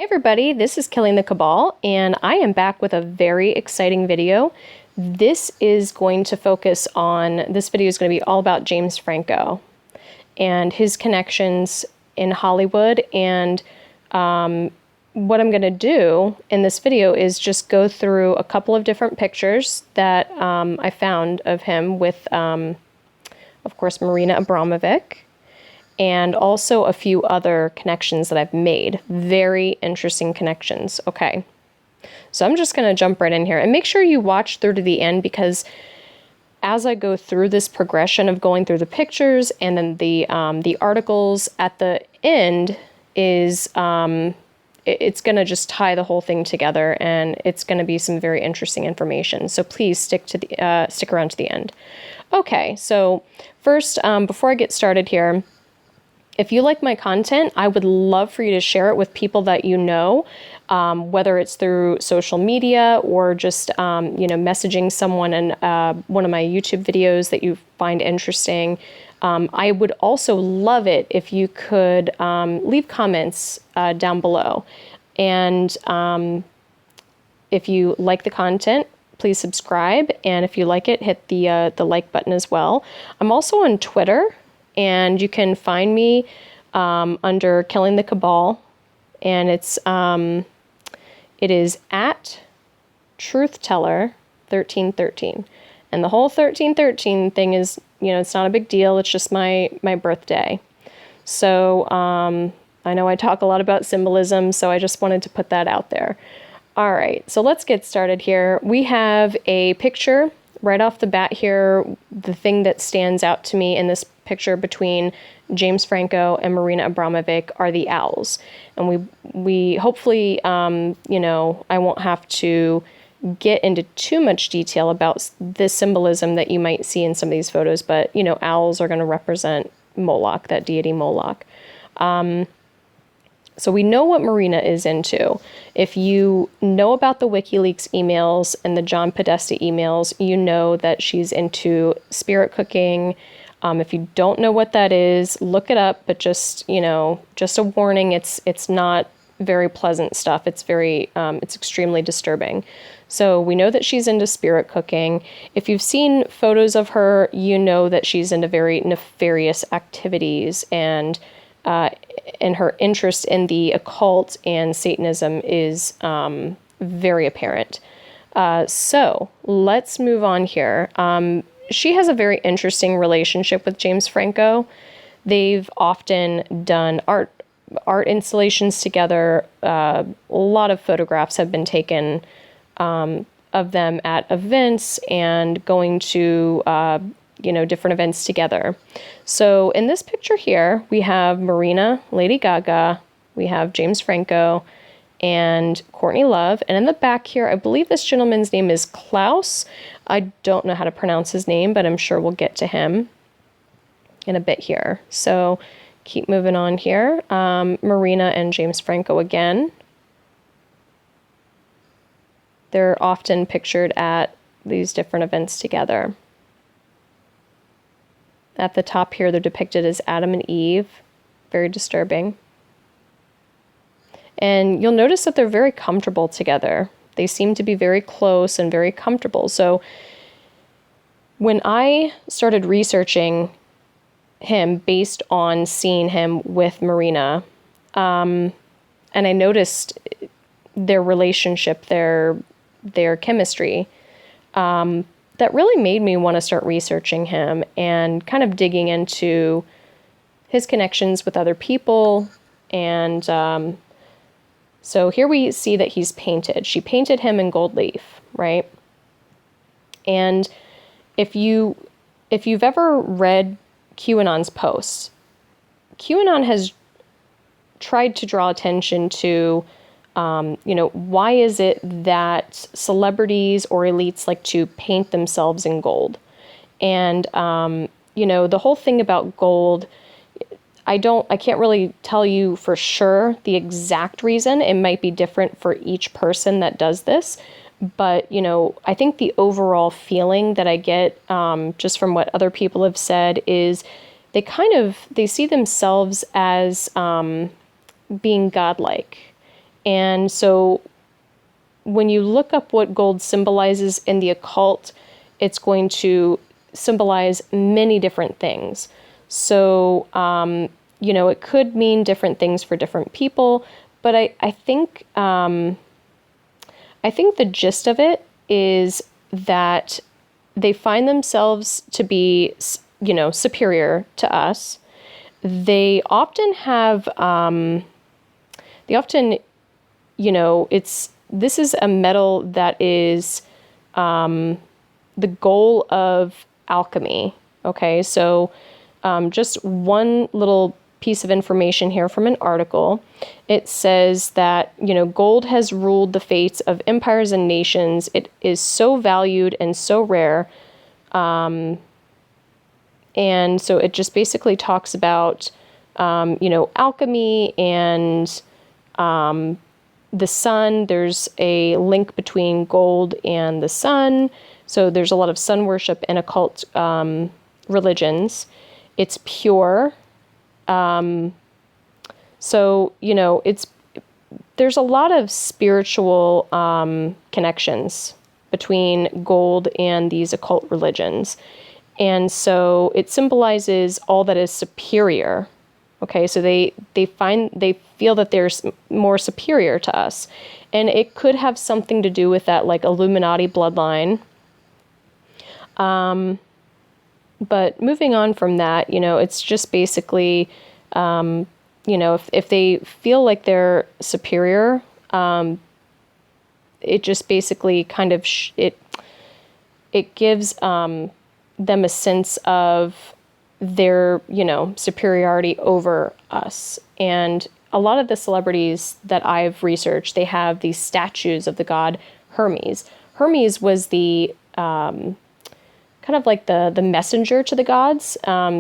Hey everybody, this is Killing the Cabal, and I am back with a very exciting video. This video is going to be all about James Franco and his connections in Hollywood. And what I'm going to do in this video is just go through a couple of different pictures that I found of him with, of course, Marina Abramovic, and also a few other connections that I've made. Very interesting connections. Okay, so I'm just going to jump right in here, and make sure you watch through to the end, because as I go through this progression of going through the pictures and then the articles at the end is it's going to just tie the whole thing together, and it's going to be some very interesting information. So please stick around to the end. Okay, so first, before I get started here, if you like my content, I would love for you to share it with people that you know, whether it's through social media or just, messaging someone in one of my YouTube videos that you find interesting. I would also love it if you could leave comments down below. And if you like the content, please subscribe. And if you like it, hit the like button as well. I'm also on Twitter, and you can find me under Killing the Cabal, and it is at TruthTeller1313. And the whole 1313 thing is, it's not a big deal. It's just my birthday. So I know I talk a lot about symbolism, so I just wanted to put that out there. All right, so let's get started here. We have a picture right off the bat here. The thing that stands out to me in this picture between James Franco and Marina Abramovic are the owls. And we hopefully, I won't have to get into too much detail about the symbolism that you might see in some of these photos, but, owls are going to represent Moloch, that deity Moloch. So we know what Marina is into. If you know about the WikiLeaks emails and the John Podesta emails, you know that she's into spirit cooking. If you don't know what that is, look it up, but just a warning, it's not very pleasant stuff. It's it's extremely disturbing. So we know that she's into spirit cooking. If you've seen photos of her, you know that she's into very nefarious activities, and her interest in the occult and Satanism is very apparent. So let's move on here. She has a very interesting relationship with James Franco. They've often done art installations together. A lot of photographs have been taken of them at events and going to different events together. So in this picture here, we have Marina, Lady Gaga, we have James Franco, and Courtney Love. And in the back here, I believe this gentleman's name is Klaus. I don't know how to pronounce his name, but I'm sure we'll get to him in a bit here. So keep moving on here. Marina and James Franco again. They're often pictured at these different events together. At the top here, they're depicted as Adam and Eve. Very disturbing. And you'll notice that they're very comfortable together. They seem to be very close and very comfortable. So when I started researching him based on seeing him with Marina, and I noticed their relationship, their chemistry, that really made me want to start researching him and kind of digging into his connections with other people. And so here we see that he's painted. She painted him in gold leaf, right? And if you've ever read QAnon's posts, QAnon has tried to draw attention to why is it that celebrities or elites like to paint themselves in gold? And, the whole thing about gold, I can't really tell you for sure the exact reason. It might be different for each person that does this. But, I think the overall feeling that I get just from what other people have said is they see themselves as being godlike. And so when you look up what gold symbolizes in the occult, it's going to symbolize many different things. So, it could mean different things for different people, but I think the gist of it is that they find themselves to be, superior to us. They often have, this is a metal that is the goal of alchemy. Okay, so just one little piece of information here from an article. It says that, gold has ruled the fates of empires and nations. It is so valued and so rare. And so it just basically talks about, alchemy and the sun. There's a link between gold and the sun. So there's a lot of sun worship in occult religions. It's pure. So, there's a lot of spiritual connections between gold and these occult religions. And so it symbolizes all that is superior. Okay, so they feel that they're more superior to us. And it could have something to do with that, like, Illuminati bloodline. But moving on from that, it's just basically, if they feel like they're superior, it just basically kind of, it gives them a sense of their, superiority over us. And a lot of the celebrities that I've researched, they have these statues of the god Hermes. Hermes was the kind of like the messenger to the gods.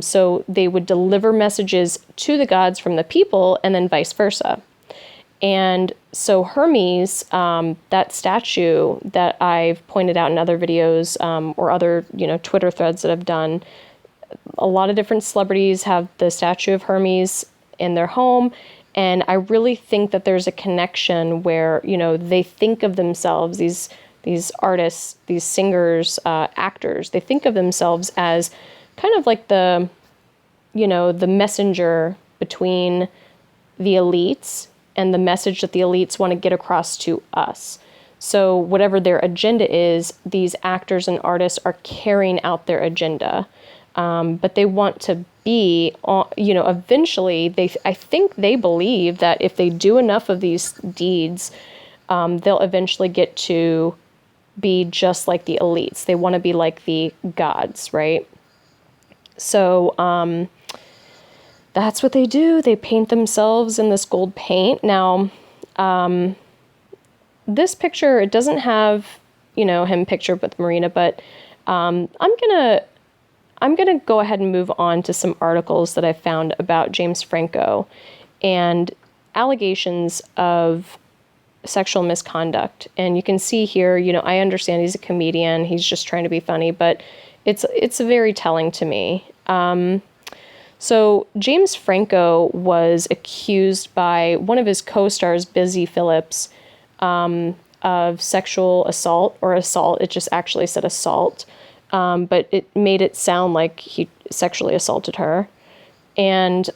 So they would deliver messages to the gods from the people, and then vice versa. And so Hermes, that statue that I've pointed out in other videos, or other, Twitter threads that I've done, a lot of different celebrities have the statue of Hermes in their home. And I really think that there's a connection where, they think of themselves, these artists, these singers, actors, they think of themselves as kind of like the messenger between the elites and the message that the elites want to get across to us. So whatever their agenda is, these actors and artists are carrying out their agenda. But they want to be, eventually, I think they believe that if they do enough of these deeds, they'll eventually get to be just like the elites. They want to be like the gods, right? So that's what they do. They paint themselves in this gold paint. Now, this picture, it doesn't have, him pictured with Marina, but I'm gonna go ahead and move on to some articles that I found about James Franco and allegations of sexual misconduct. And you can see here, I understand he's a comedian, he's just trying to be funny, but it's very telling to me. So James Franco was accused by one of his co-stars, Busy Phillips, of sexual assault or assault. It just actually said assault. But it made it sound like he sexually assaulted her. And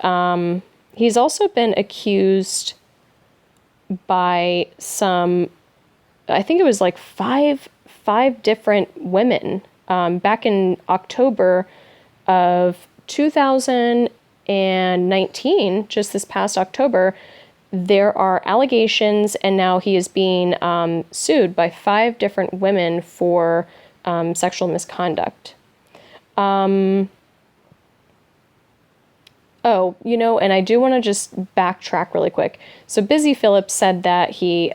he's also been accused by some, I think it was like five different women. Back in October of 2019, just this past October, there are allegations, and now he is being sued by 5 different women for sexual misconduct. And I do want to just backtrack really quick. So Busy Phillips said that he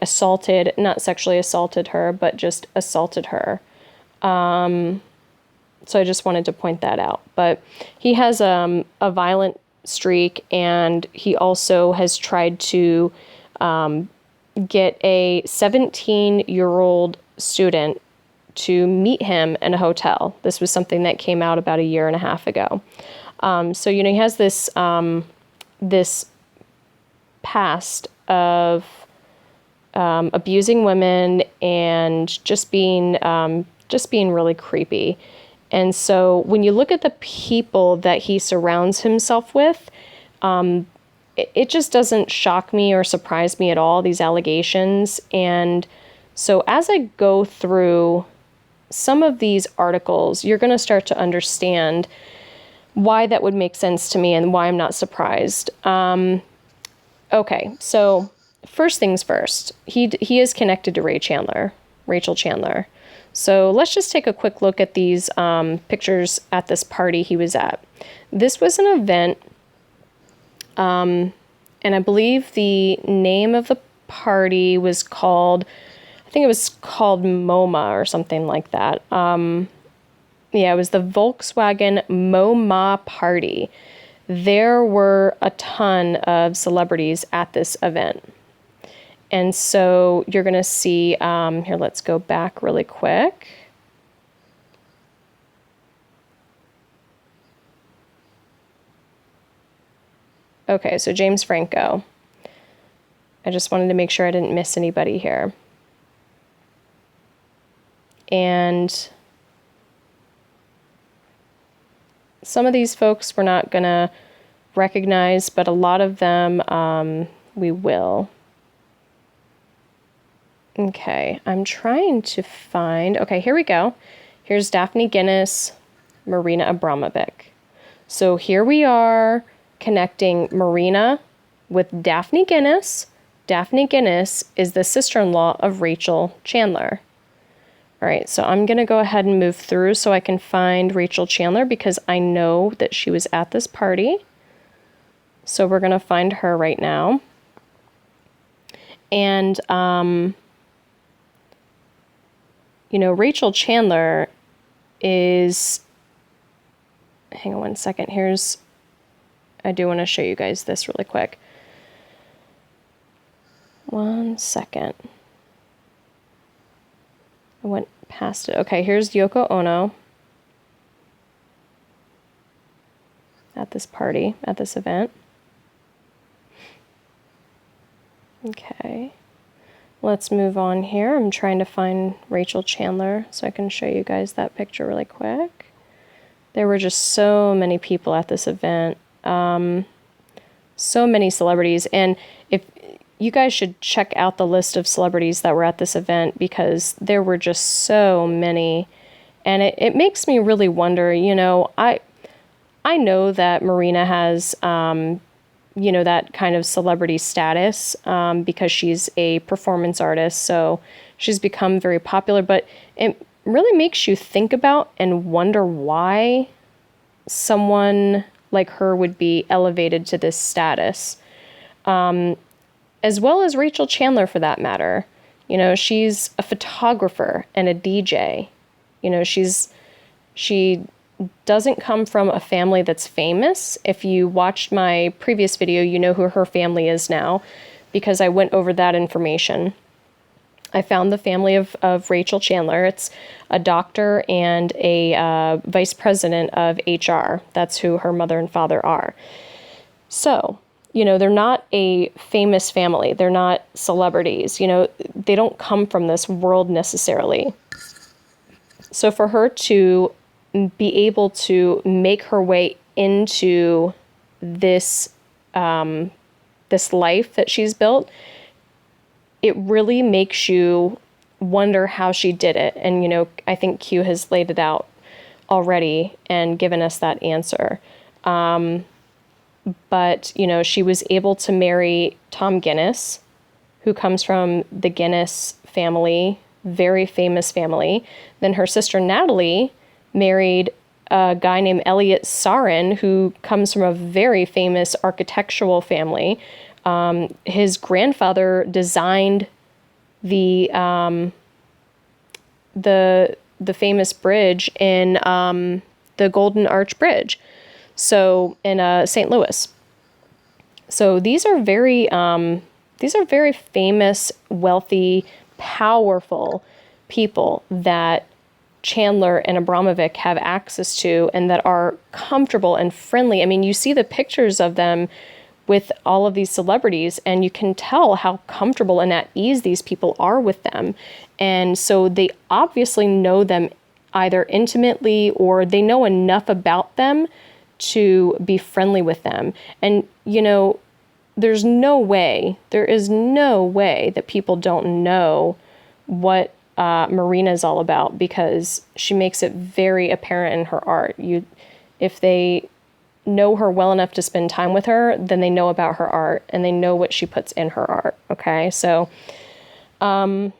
not sexually assaulted her, but just assaulted her. So I just wanted to point that out. But he has a violent streak, and he also has tried to get a 17-year-old student to meet him in a hotel. This was something that came out about 1.5 years ago. So, he has this past of abusing women and just being really creepy. And so when you look at the people that he surrounds himself with, it just doesn't shock me or surprise me at all, these allegations. And so as I go through some of these articles, you're going to start to understand why that would make sense to me and why I'm not surprised. Okay, so first things first, he is connected to Rachel Chandler. So let's just take a quick look at these pictures at this party he was at. This was an event, and I believe the name of the party was called, I think it was called MoMA or something like that. Yeah, it was the Volkswagen MoMA party. There were a ton of celebrities at this event. And so you're going to see, here, let's go back really quick. Okay, so James Franco. I just wanted to make sure I didn't miss anybody here. And some of these folks we're not going to recognize, but a lot of them we will. Okay, I'm trying to find... Okay, here we go. Here's Daphne Guinness, Marina Abramovic. So here we are connecting Marina with Daphne Guinness. Daphne Guinness is the sister-in-law of Rachel Chandler. All right, so I'm going to go ahead and move through so I can find Rachel Chandler because I know that she was at this party. So we're going to find her right now. And, you know, Rachel Chandler is... Hang on one second. I do want to show you guys this really quick. One second. I went past it. Okay, here's Yoko Ono at this party, at this event. Okay, let's move on here. I'm trying to find Rachel Chandler so I can show you guys that picture really quick. There were just so many people at this event. So many celebrities. And if you guys should check out the list of celebrities that were at this event because there were just so many. And it makes me really wonder, you know, I know that Marina has, you know, that kind of celebrity status because she's a performance artist. So she's become very popular, but it really makes you think about and wonder why someone like her would be elevated to this status. As well as Rachel Chandler for that matter. You know, she's a photographer and a DJ. You know, she doesn't come from a family that's famous. If you watched my previous video, you know who her family is now because I went over that information. I found the family of Rachel Chandler. It's a doctor and a vice president of HR. That's who her mother and father are. So, you know, they're not a famous family. They're not celebrities. You know, they don't come from this world necessarily. So for her to be able to make her way into this, this life that she's built, it really makes you wonder how she did it. And, you know, I think Q has laid it out already and given us that answer. But, you know, she was able to marry Tom Guinness, who comes from the Guinness family, very famous family. Then her sister Natalie married a guy named Elliot Sarin, who comes from a very famous architectural family. His grandfather designed the famous bridge in the Golden Arch Bridge, so in St. Louis. So these are very famous, wealthy, powerful people that Chandler and Abramovic have access to and that are comfortable and friendly. I mean, you see the pictures of them with all of these celebrities, and you can tell how comfortable and at ease these people are with them. And so they obviously know them either intimately or they know enough about them to be friendly with them. And, you know, there is no way that people don't know what Marina is all about, because she makes it very apparent in her art. If they know her well enough to spend time with her, then they know about her art and they know what she puts in her art. Okay, so, all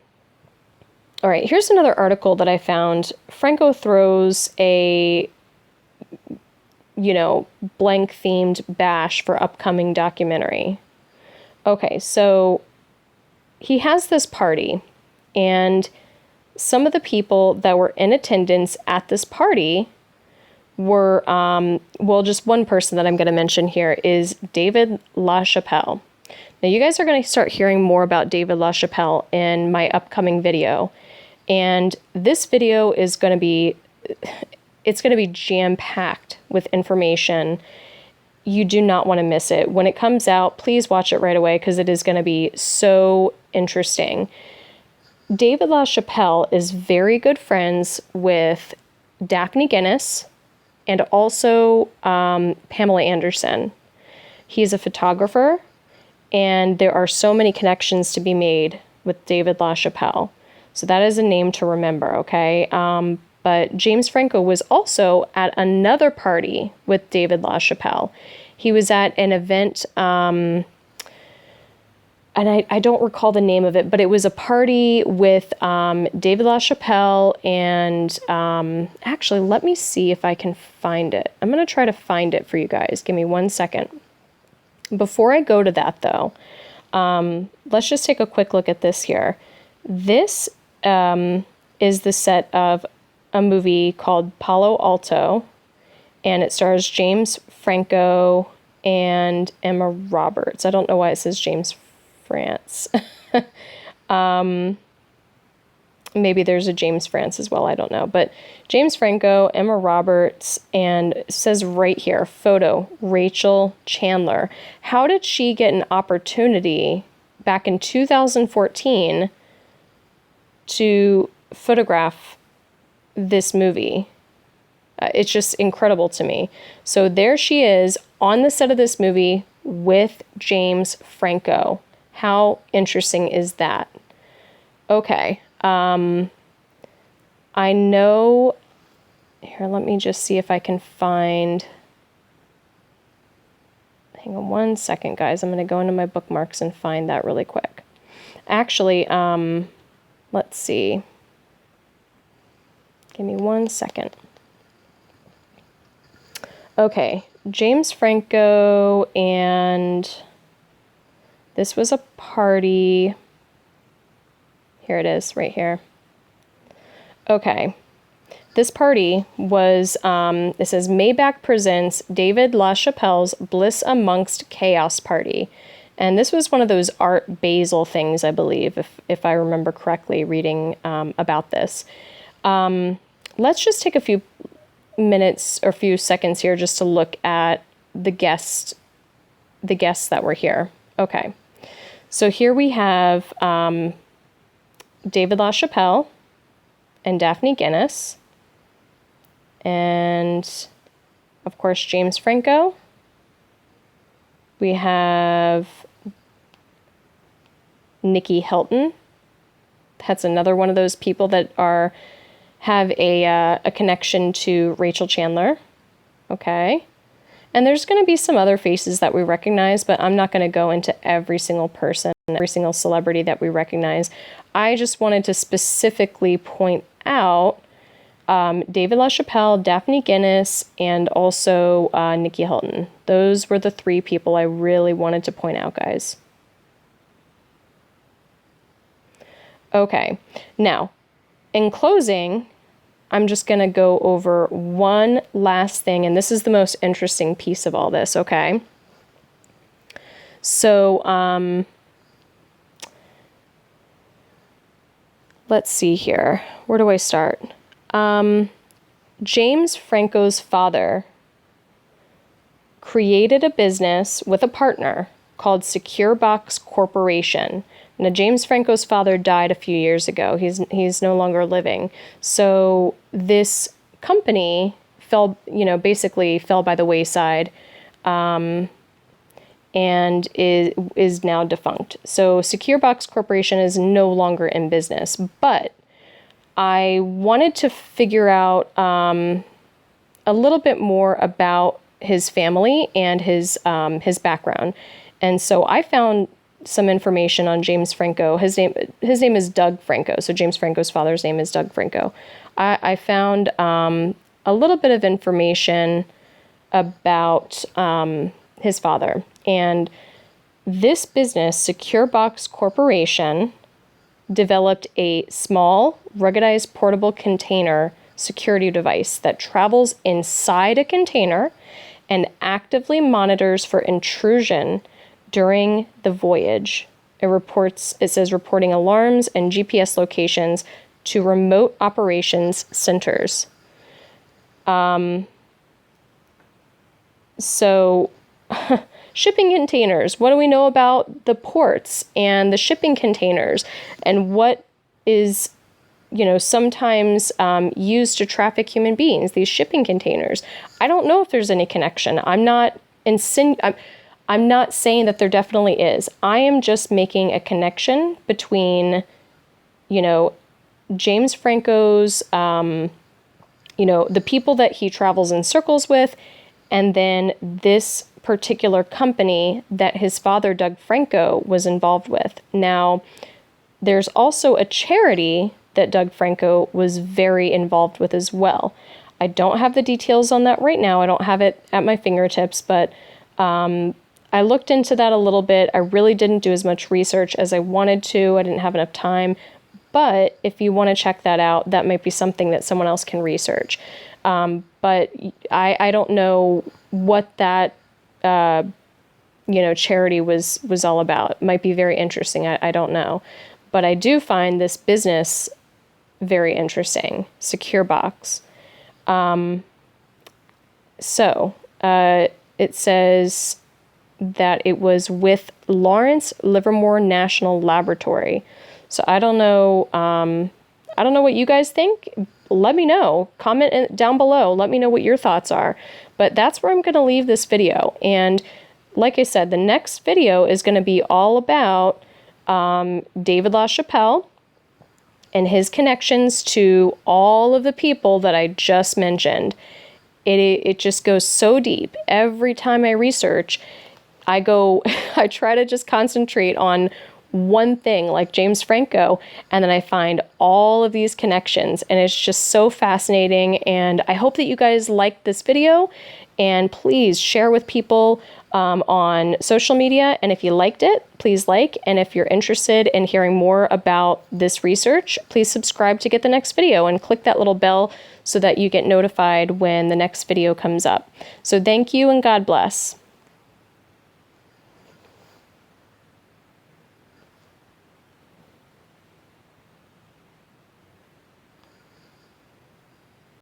right, here's another article that I found. Franco throws a, you know, blank themed bash for upcoming documentary. Okay, so he has this party, and some of the people that were in attendance at this party were, well, just one person that I'm going to mention here is David LaChapelle. Now, you guys are going to start hearing more about David LaChapelle in my upcoming video. And this video is going to be, it's going to be jam-packed with information. You do not want to miss it. When it comes out, please watch it right away, because it is going to be so interesting. David LaChapelle is very good friends with Daphne Guinness and also Pamela Anderson. He's a photographer, and there are so many connections to be made with David LaChapelle. So that is a name to remember, okay? But James Franco was also at another party with David LaChapelle. He was at an event, and I don't recall the name of it, but it was a party with David LaChapelle and actually, let me see if I can find it. I'm going to try to find it for you guys. Give me 1 second. Before I go to that, though, let's just take a quick look at this here. This is the set of a movie called Palo Alto, and it stars James Franco and Emma Roberts. I don't know why it says James France. Maybe there's a James France as well, I don't know. But James Franco, Emma Roberts, and it says right here, photo, Rachel Chandler. How did she get an opportunity back in 2014 to photograph this movie? It's just incredible to me. So there she is on the set of this movie with James Franco. How interesting is that? Okay. I know, here, let me just see if I can find, hang on 1 second, guys. I'm going to go into my bookmarks and find that really quick. Actually, let's see. Give me 1 second. Okay, James Franco, and this was a party. Here it is, right here. Okay, this party was, it says, Maybach presents David LaChapelle's Bliss Amongst Chaos Party. And this was one of those Art Basel things, I believe, if I remember correctly, reading about this. Let's just take a few minutes or a few seconds here just to look at the guests that were here. Okay, so here we have David LaChapelle and Daphne Guinness, and of course James Franco. We have Nikki Hilton. That's another one of those people that have a connection to Rachel Chandler. Okay. And there's going to be some other faces that we recognize, but I'm not going to go into every single person, every single celebrity that we recognize. I just wanted to specifically point out David LaChapelle, Daphne Guinness, and also Nikki Hilton. Those were the three people I really wanted to point out, guys. Okay, now, in closing, I'm just going to go over one last thing, and this is the most interesting piece of all this, okay? So, let's see here. Where do I start? James Franco's father created a business with a partner called SecureBox Corporation. Now, James Franco's father died a few years ago. He's no longer living. So this company basically fell by the wayside, and is now defunct. So SecureBox Corporation is no longer in business. But I wanted to figure out a little bit more about his family and his background. And so I found some information on James Franco. His name is Doug Franco. So James Franco's father's name is Doug Franco. I found a little bit of information about his father. And this business, SecureBox Corporation, developed a small, ruggedized portable container security device that travels inside a container and actively monitors for intrusion during the voyage. It says reporting alarms and GPS locations to remote operations centers. So shipping containers. What do we know about the ports and the shipping containers, and what is, sometimes used to traffic human beings, these shipping containers? I don't know if there's any connection. I'm not saying that there definitely is. I am just making a connection between, James Franco's, the people that he travels in circles with, and then this particular company that his father, Doug Franco, was involved with. Now, there's also a charity that Doug Franco was very involved with as well. I don't have the details on that right now. I don't have it at my fingertips, but I looked into that a little bit. I really didn't do as much research as I wanted to. I didn't have enough time. But if you want to check that out, that might be something that someone else can research. But I don't know what that charity was all about. It might be very interesting. I don't know. But I do find this business very interesting, SecureBox. It says that it was with Lawrence Livermore National Laboratory. So I don't know what you guys think. Let me know. Comment down below. Let me know what your thoughts are. But that's where I'm going to leave this video. And like I said, the next video is going to be all about David LaChapelle and his connections to all of the people that I just mentioned. It just goes so deep. Every time I research, I try to just concentrate on one thing, like James Franco, and then I find all of these connections, and it's just so fascinating. And I hope that you guys liked this video, and please share with people on social media. And if you liked it, please like, and if you're interested in hearing more about this research, please subscribe to get the next video and click that little bell so that you get notified when the next video comes up. So thank you and God bless.